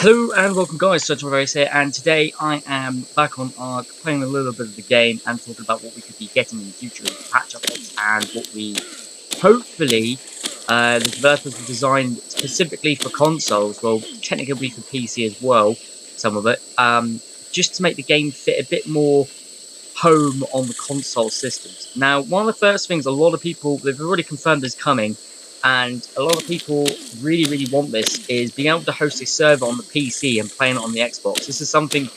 Hello and welcome guys, Search Race here, and today I am back on Ark playing a little bit of the game and talking about what we could be getting in the future with patch updates and what we hopefully the developers have designed specifically for consoles, well technically for PC as well, some of it, just to make the game fit a bit more home on the console systems. Now, one of the first things a lot of people, they've already confirmed is coming, and a lot of people really want this, is being able to host a server on the PC and playing it on the Xbox. This is something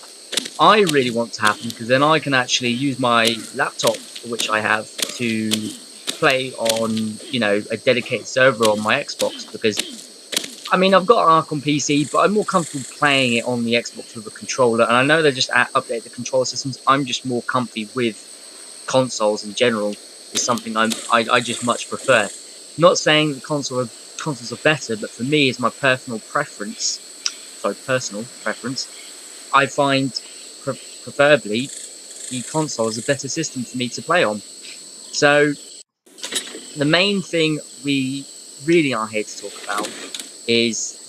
I really want to happen, because then I can actually use my laptop, which I have, to play on, you know, a dedicated server on my Xbox, because I mean, I've got Ark on PC, but I'm more comfortable playing it on the Xbox with a controller. And I know they just update the control systems. I'm just more comfy with consoles in general. Is something I just much prefer. Not saying that consoles are better, but for me, as my personal preference, I find preferably the console is a better system for me to play on. So the main thing we really are here to talk about is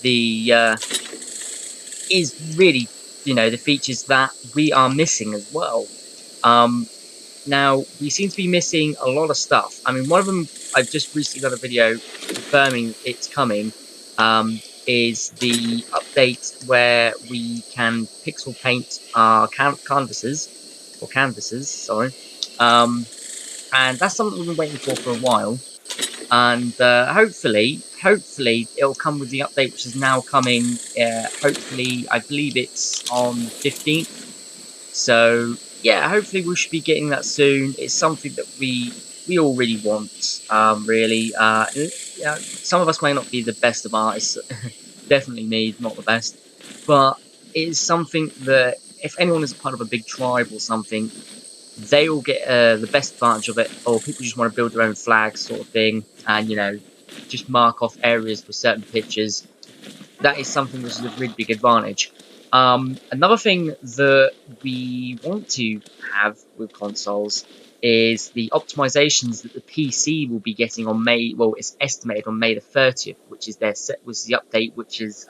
really, you know, the features that we are missing as well. Now, we seem to be missing a lot of stuff. I mean, one of them, I've just recently got a video confirming it's coming, is the update where we can pixel paint our canvases, sorry. And that's something we've been waiting for a while. And hopefully it'll come with the update, which is now coming. Hopefully, I believe it's on 15th. So yeah, hopefully we should be getting that soon. It's something that we all really want. Really, yeah, some of us may not be the best of artists. Definitely me, not the best. But it's something that if anyone is a part of a big tribe or something, they will get the best advantage of it, or people just want to build their own flags sort of thing, and, you know, just mark off areas with certain pictures. That is something which is a really big advantage. Another thing that we want to have with consoles is the optimizations that the PC will be getting on May. Well, it's estimated on May the 30th, which is the update, which is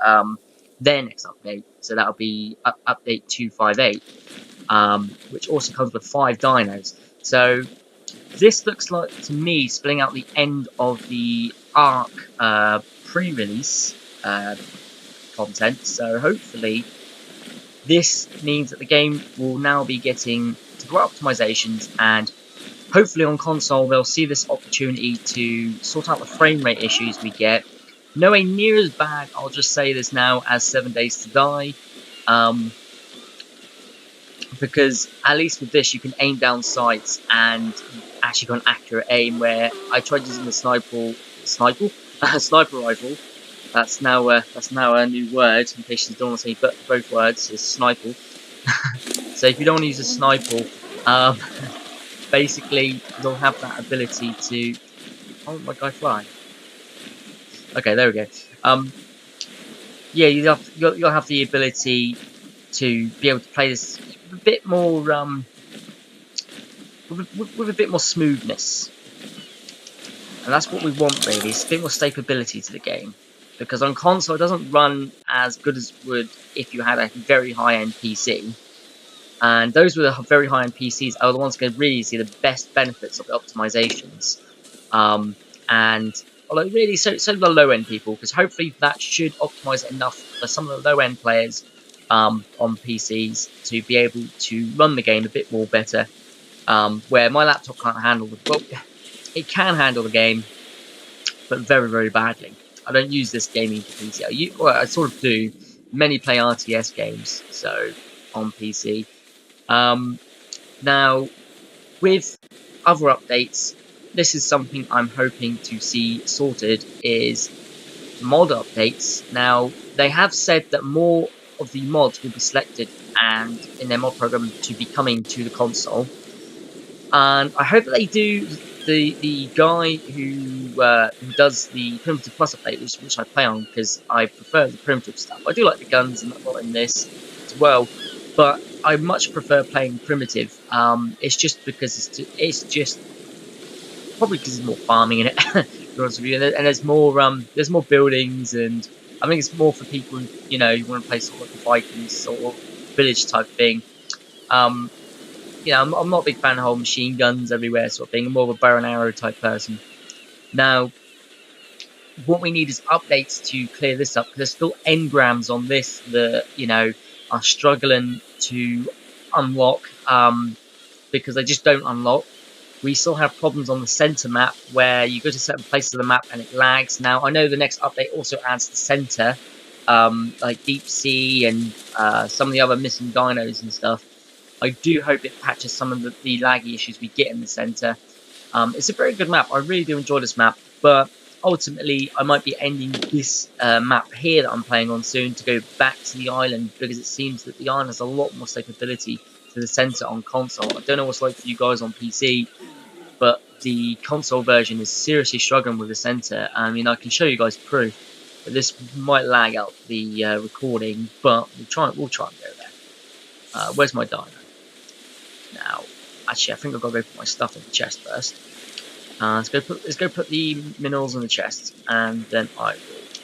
their next update. So that'll be update 258. Which also comes with 5 dinos. So this looks like, to me, spelling out the end of the Ark pre-release content. So hopefully this means that the game will now be getting to grow optimizations, and hopefully on console they'll see this opportunity to sort out the frame rate issues we get. Nowhere near as bad, I'll just say this now, as 7 Days to Die. Because at least with this you can aim down sights and actually got an accurate aim, where I tried using the sniper rifle. That's now a new word, in case you don't want to say both words, is sniper. So if you don't want to use a sniper, basically you'll have that ability to... Oh, my guy flying. Okay, there we go. Yeah, you'll have the ability to be able to play this a bit more with a bit more smoothness, and that's what we want really. It's a bit more stability to the game, because on console it doesn't run as good as it would if you had a very high-end PC, and those with the very high-end PCs are the ones going to really see the best benefits of the optimizations. And although really so the low-end people, because hopefully that should optimize enough for some of the low-end players on PCs to be able to run the game a bit more better, where my laptop can't handle well, it can handle the game, but very badly. I don't use this gaming for PC. I sort of do. Many play RTS games, so on PC. Now, with other updates, this is something I'm hoping to see sorted, is mod updates. Now, they have said that more of the mods will be selected and in their mod program to be coming to the console, and I hope that they do. The guy who does the Primitive Plus update, which I play on because I prefer the Primitive stuff. I do like the guns and that in this as well, but I much prefer playing Primitive. It's just because it's just probably because there's more farming in it. To be honest with you, and there's more buildings, and I think it's more for people, you know, who want to play sort of like a Vikings sort of village type thing. Um, you know, I'm not a big fan of the whole machine guns everywhere sort of thing. I'm more of a bow and arrow type person. Now, what we need is updates to clear this up because there's still engrams on this that, you know, are struggling to unlock because they just don't unlock. We still have problems on the center map where you go to certain places of the map and it lags. Now, I know the next update also adds the center, like Deep Sea and some of the other missing dinos and stuff. I do hope it patches some of the laggy issues we get in the center. It's a very good map. I really do enjoy this map, but ultimately I might be ending this map here that I'm playing on soon to go back to the island because it seems that the island has a lot more stability to the center on console. I don't know what's like for you guys on PC, but the console version is seriously struggling with the center. I mean, I can show you guys proof, but this might lag out the recording, but we'll try and go there. Where's my dino? Now, actually, I think I've got to go put my stuff in the chest first. Let's go put the minerals in the chest, and then I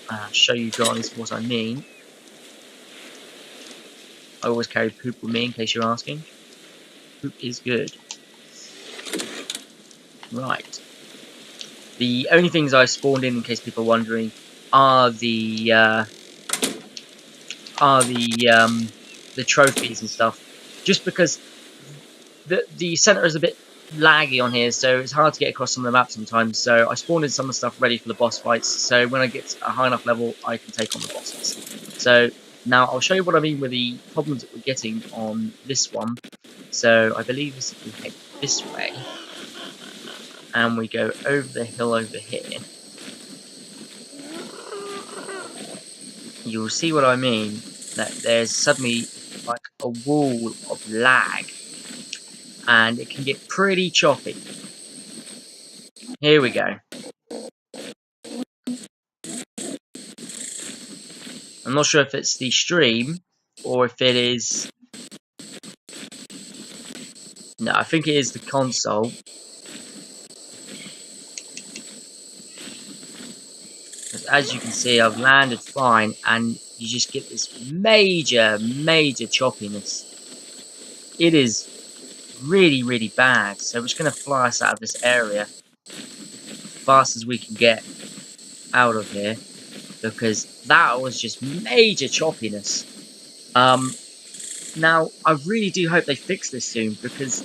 will show you guys what I mean. I always carry poop with me in case you're asking. Poop is good. Right. The only things I spawned in case people are wondering, are the trophies and stuff. Just because the center is a bit laggy on here, so it's hard to get across some of the maps sometimes. So I spawned in some of the stuff ready for the boss fights, so when I get to a high enough level, I can take on the bosses. So now I'll show you what I mean with the problems that we're getting on this one. So I believe if we head this way, and we go over the hill over here, you'll see what I mean, that there's suddenly like a wall of lag, and it can get pretty choppy. Here we go. I'm not sure if it's the stream or if it is... No, I think it is the console. Because as you can see, I've landed fine and you just get this major choppiness. It is really, really bad. So we're just going to fly us out of this area as fast as we can get out of here. Because that was just major choppiness. Now, I really do hope they fix this soon, because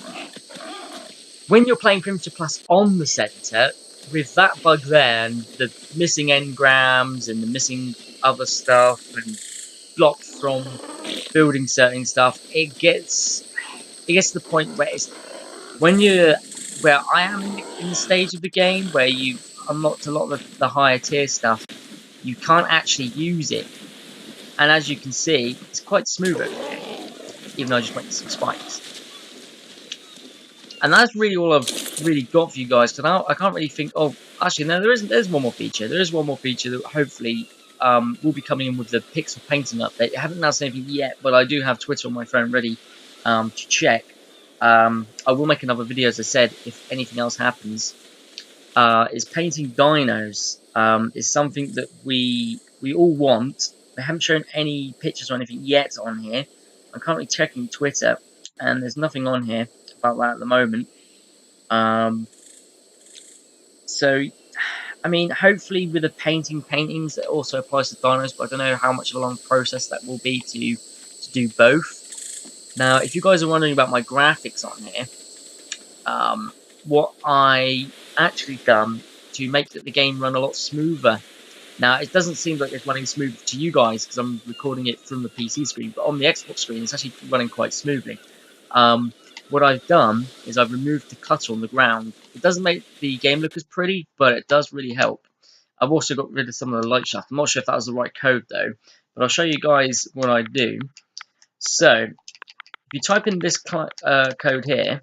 when you're playing Primitive Plus on the center, with that bug there, and the missing engrams, and the missing other stuff, and blocks from building certain stuff, it gets to the point where it's, when you're, where I am in the stage of the game, where you've unlocked a lot of the higher tier stuff, you can't actually use it. And as you can see, it's quite smooth over here, even though I just went to some spikes. And that's really all I've really got for you guys, because I can't really think... Oh, actually, no, there's one more feature. There is one more feature that hopefully will be coming in with the pixel painting update. I haven't announced anything yet, but I do have Twitter on my phone ready to check. I will make another video, as I said, if anything else happens. Is painting dinos is something that we all want. They haven't shown any pictures or anything yet on here. I'm currently checking Twitter, and there's nothing on here about that at the moment. So, I mean, hopefully with the paintings, it also applies to dinos, but I don't know how much of a long process that will be to do both. Now, if you guys are wondering about my graphics on here, what I actually done to make the game run a lot smoother. Now, it doesn't seem like it's running smooth to you guys because I'm recording it from the PC screen, but on the Xbox screen, it's actually running quite smoothly. What I've done is I've removed the clutter on the ground. It doesn't make the game look as pretty, but it does really help. I've also got rid of some of the light shaft. I'm not sure if that was the right code though, but I'll show you guys what I do. So, if you type in this code here,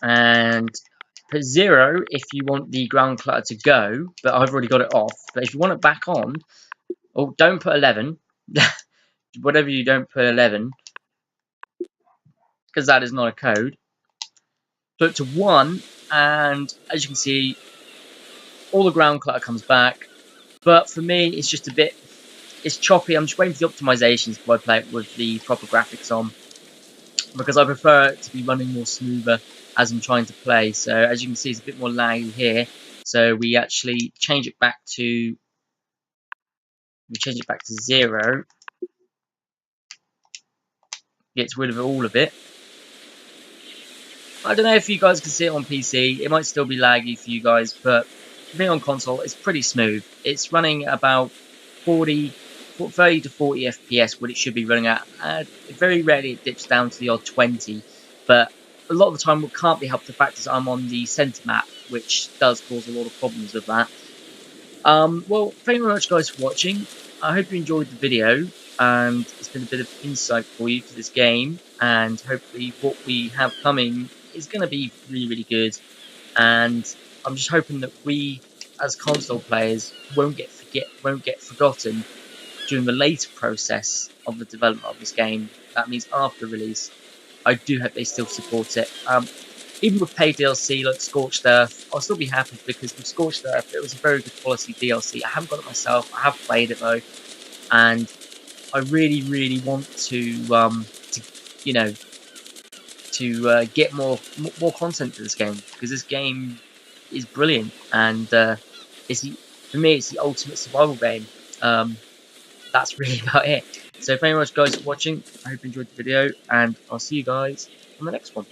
and put 0 if you want the ground clutter to go, but I've already got it off. But if you want it back on, oh, don't put 11. Whatever you don't put 11, because that is not a code. Put it to 1, and as you can see, all the ground clutter comes back. But for me, it's just a bit, it's choppy. I'm just waiting for the optimizations before I play it with the proper graphics on, because I prefer it to be running more smoother as I'm trying to play. So as you can see, it's a bit more laggy here. So we actually change it back to 0. Gets rid of all of it. I don't know if you guys can see it on PC. It might still be laggy for you guys, but for me on console, it's pretty smooth. It's running about 30 to 40 FPS, what it should be running at. Very rarely it dips down to the odd 20, but a lot of the time it can't be helped the fact that I'm on the center map, which does cause a lot of problems with that. Well, thank you very much, guys, for watching. I hope you enjoyed the video, and it's been a bit of insight for you to this game, and hopefully what we have coming is going to be really, really good. And I'm just hoping that we, as console players, won't get forgotten during the later process of the development of this game. That means after release. I do hope they still support it. Even with paid DLC like Scorched Earth, I'll still be happy, because with Scorched Earth, it was a very good quality DLC. I haven't got it myself. I have played it though, and I really, really want to get more content to this game, because this game is brilliant, and for me, it's the ultimate survival game. That's really about it. So thank you very much, guys, for watching. I hope you enjoyed the video, and I'll see you guys on the next one.